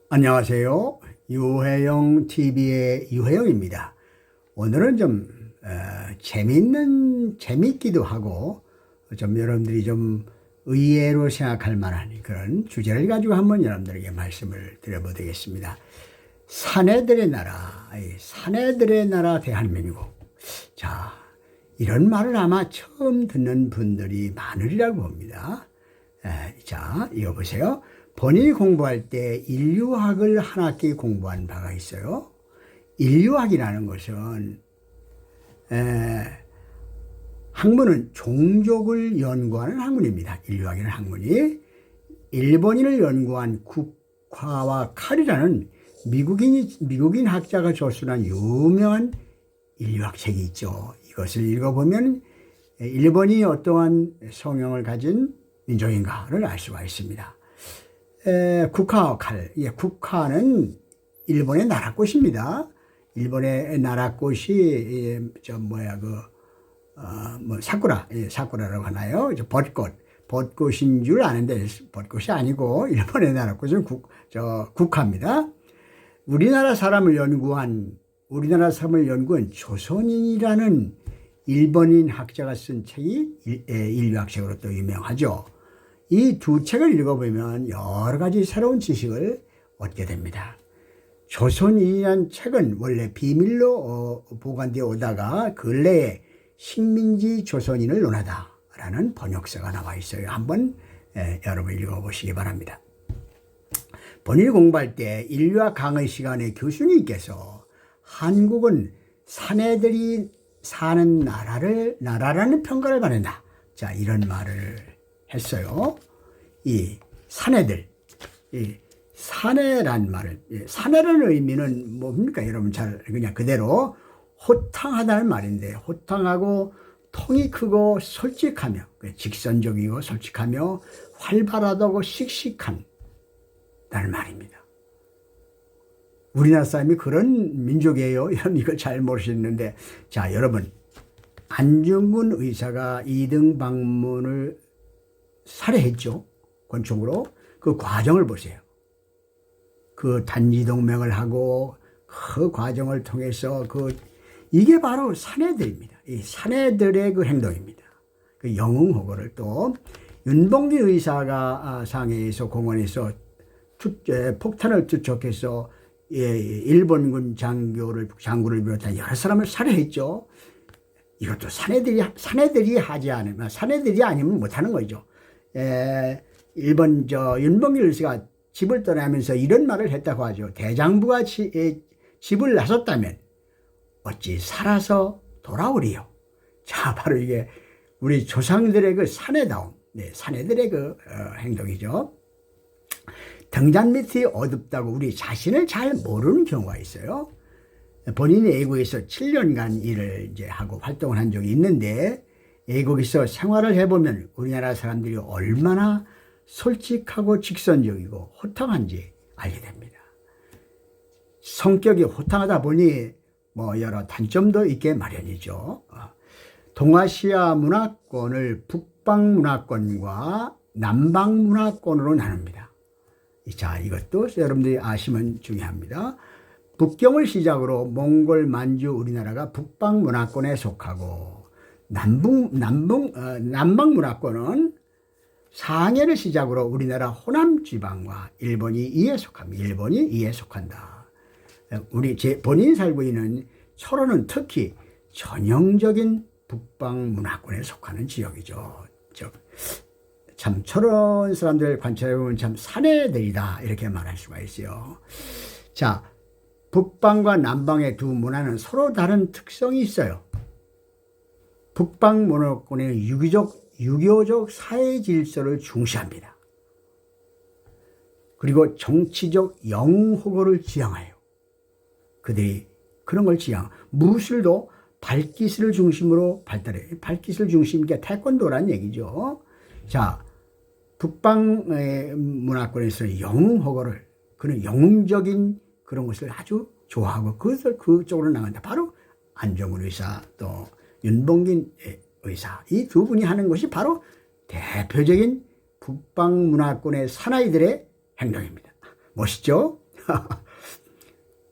안녕하세요. 유해영 TV의 유해영입니다. 오늘은 좀 재밌기도 하고 좀 여러분들이 좀 의외로 생각할 만한 그런 주제를 가지고 한번 여러분들에게 말씀을 드려보겠습니다. 사내들의 나라 대한민국. 자, 이런 말을 아마 처음 듣는 분들이 많으리라고 봅니다. 자, 읽어보세요. 본인이 공부할 때 인류학을 한 학기 공부한 바가 있어요. 인류학이라는 것은 학문은 종족을 연구하는 학문입니다. 인류학이라는 학문이 일본인을 연구한 국화와 칼이라는 미국인 학자가 저술한 유명한 인류학 책이 있죠. 이것을 읽어보면 일본이 어떠한 성향을 가진 민족인가를 알 수가 있습니다. 국화와 칼. 국화는 일본의 나라꽃입니다. 일본의 나라꽃이 사쿠라라고 하나요? 벚꽃인 줄 아는데 벚꽃이 아니고 일본의 나라꽃은 국화입니다. 우리나라 사람을 연구한 조선인이라는 일본인 학자가 쓴 책이 인류학책으로 또 유명하죠. 이 두 책을 읽어보면 여러 가지 새로운 지식을 얻게 됩니다. 조선인이라는 책은 원래 비밀로 보관되어 오다가 근래에 식민지 조선인을 논하다라는 번역서가 나와 있어요. 한번 여러분 읽어보시기 바랍니다. 본인이 공부할 때 인류학 강의 시간에 교수님께서 한국은 사내들이 사는 나라라는 평가를 받는다. 자, 이런 말을 했어요. 이 사내들, 사내란 말을, 사내라는 의미는 뭡니까? 여러분 잘 그냥 그대로 호탕하다는 말인데, 호탕하고 통이 크고 솔직하며, 직선적이고 솔직하며 활발하다고 씩씩한 다는 말입니다. 우리나라 사람이 그런 민족이에요. 이걸 잘 모르시는데, 자, 여러분, 안중근 의사가 2등 방문을 살해했죠. 권총으로. 그 과정을 보세요. 그 단지동맹을 하고 그 과정을 통해서 이게 바로 사내들입니다. 이 사내들의 그 행동입니다. 그 영웅호거를 또 윤봉길 의사가 상해에서 공원에서 폭탄을 투척해서 일본군 장군을 비롯한 여러 사람을 살해했죠. 이것도 사내들이 하지 않으면, 사내들이 아니면 못하는 거죠. 윤봉길 의사가 집을 떠나면서 이런 말을 했다고 하죠. 대장부가 집을 나섰다면 어찌 살아서 돌아오리요. 자, 바로 이게 우리 조상들의 그 사내다움, 사내들의 행동이죠. 등잔 밑이 어둡다고 우리 자신을 잘 모르는 경우가 있어요. 본인이 외국에서 7년간 일을 하고 활동을 한 적이 있는데, 외국에서 생활을 해보면 우리나라 사람들이 얼마나 솔직하고 직선적이고 호탕한지 알게 됩니다. 성격이 호탕하다 보니 여러 단점도 있게 마련이죠. 동아시아 문화권을 북방 문화권과 남방 문화권으로 나눕니다. 자, 이것도 여러분들이 아시면 중요합니다. 북경을 시작으로 몽골, 만주, 우리나라가 북방 문화권에 속하고, 남방 문화권은 상해를 시작으로 우리나라 호남 지방과 일본이 이에 속한다. 본인이 살고 있는 철원은 특히 전형적인 북방 문화권에 속하는 지역이죠. 참 철원 사람들 관찰해보면 참 사내들이다 이렇게 말할 수가 있어요. 자, 북방과 남방의 두 문화는 서로 다른 특성이 있어요. 북방 문화권에는 유교적 사회 질서를 중시합니다. 그리고 정치적 영웅호거를 지향해요. 그들이 그런 걸 무술도 발기술을 중심으로 발달해요. 발기술 중심이니까 태권도란 얘기죠. 자, 북방 문화권에서 영웅호거를, 그런 영웅적인 그런 것을 아주 좋아하고 그쪽으로 나간다. 바로 안중근 의사 또 윤봉길 의사, 이 두 분이 하는 것이 바로 대표적인 북방 문화권의 사나이들의 행동입니다. 멋있죠?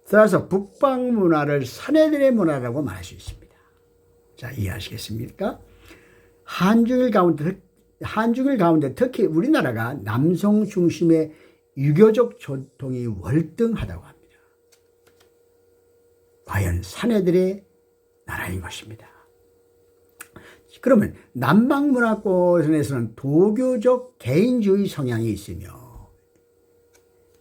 따라서 북방 문화를 사내들의 문화라고 말할 수 있습니다. 자, 이해하시겠습니까? 한중일 가운데 특히 우리나라가 남성 중심의 유교적 전통이 월등하다고 합니다. 과연 사내들의 나라인 것입니다. 그러면 남방문화권에서는 도교적 개인주의 성향이 있으며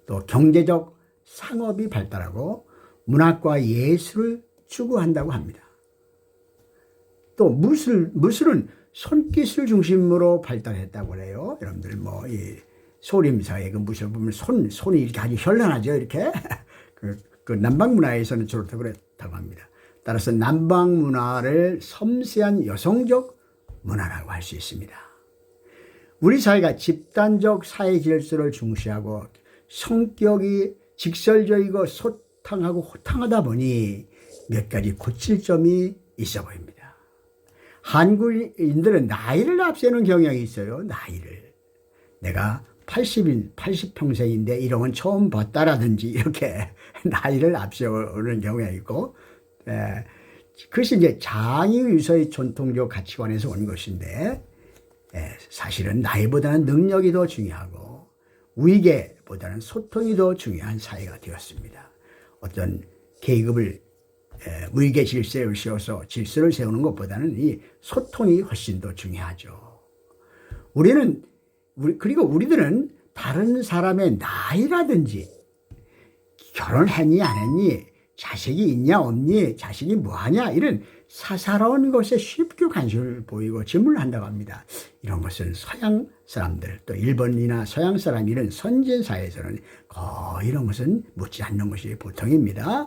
또 경제적 상업이 발달하고 문학과 예술을 추구한다고 합니다. 또 무술은 손기술 중심으로 발달했다고 해요. 여러분들 뭐 이 소림사의 그 무술 보면 손이 이렇게 아주 현란하죠. 이렇게 그 남방 문화에서는 주로 그렇다고 합니다. 따라서 남방 문화를 섬세한 여성적 문화라고 할 수 있습니다. 우리 사회가 집단적 사회 질서를 중시하고 성격이 직설적이고 소탕하고 호탕하다 보니 몇 가지 고칠 점이 있어 보입니다. 한국인들은 나이를 앞세우는 경향이 있어요. 나이를. 내가 80평생인데 이런 건 처음 봤다라든지 이렇게 나이를 앞세우는 경향이 있고, 그것이 이제 장유유서의 전통적 가치관에서 온 것인데, 사실은 나이보다는 능력이 더 중요하고 위계보다는 소통이 더 중요한 사회가 되었습니다. 어떤 계급을 위계 질서를 세워서 질서를 세우는 것보다는 이 소통이 훨씬 더 중요하죠. 그리고 우리들은 다른 사람의 나이라든지 결혼했니 안 했니, 자식이 있냐 없니, 자식이 뭐하냐, 이런 사사로운 것에 쉽게 관심을 보이고 질문을 한다고 합니다. 이런 것은 서양 사람들, 또 일본이나 서양 사람 이런 선진 사회에서는 거의 이런 것은 묻지 않는 것이 보통입니다.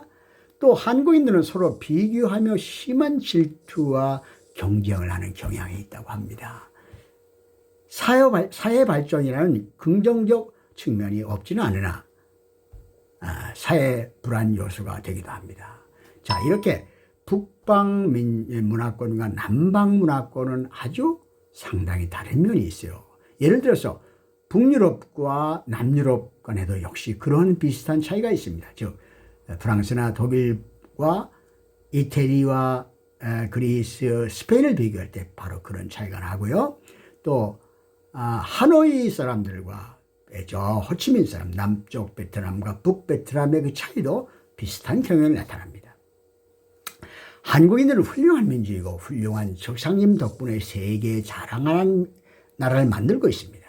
또 한국인들은 서로 비교하며 심한 질투와 경쟁을 하는 경향이 있다고 합니다. 사회 발전이라는 긍정적 측면이 없지는 않으나 사회 불안 요소가 되기도 합니다. 자, 이렇게 북방 문화권과 남방 문화권은 아주 상당히 다른 면이 있어요. 예를 들어서 북유럽과 남유럽 간에도 역시 그런 비슷한 차이가 있습니다. 즉 프랑스나 독일과 이태리와 그리스, 스페인을 비교할 때 바로 그런 차이가 나고요. 또 하노이 사람들과 저 호치민 사람, 남쪽 베트남과 북베트남의 그 차이도 비슷한 경향이 나타납니다. 한국인들은 훌륭한 민족이고 훌륭한 적상님 덕분에 세계에 자랑하는 나라를 만들고 있습니다.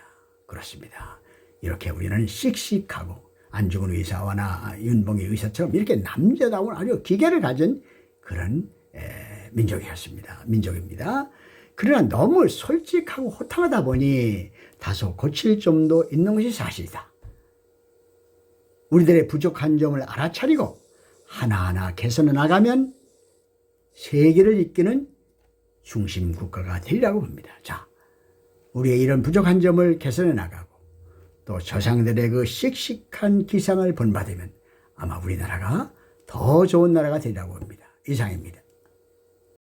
그렇습니다. 이렇게 우리는 씩씩하고 안중근 의사와나 윤봉희 의사처럼 이렇게 남자다운 아주 기계를 가진 그런 민족입니다. 그러나 너무 솔직하고 호탕하다 보니 다소 고칠 점도 있는 것이 사실이다. 우리들의 부족한 점을 알아차리고 하나하나 개선해 나가면 세계를 이끄는 중심 국가가 되리라고 봅니다. 자, 우리의 이런 부족한 점을 개선해 나가고 또 조상들의 그 씩씩한 기상을 본받으면 아마 우리나라가 더 좋은 나라가 되리라고 봅니다. 이상입니다.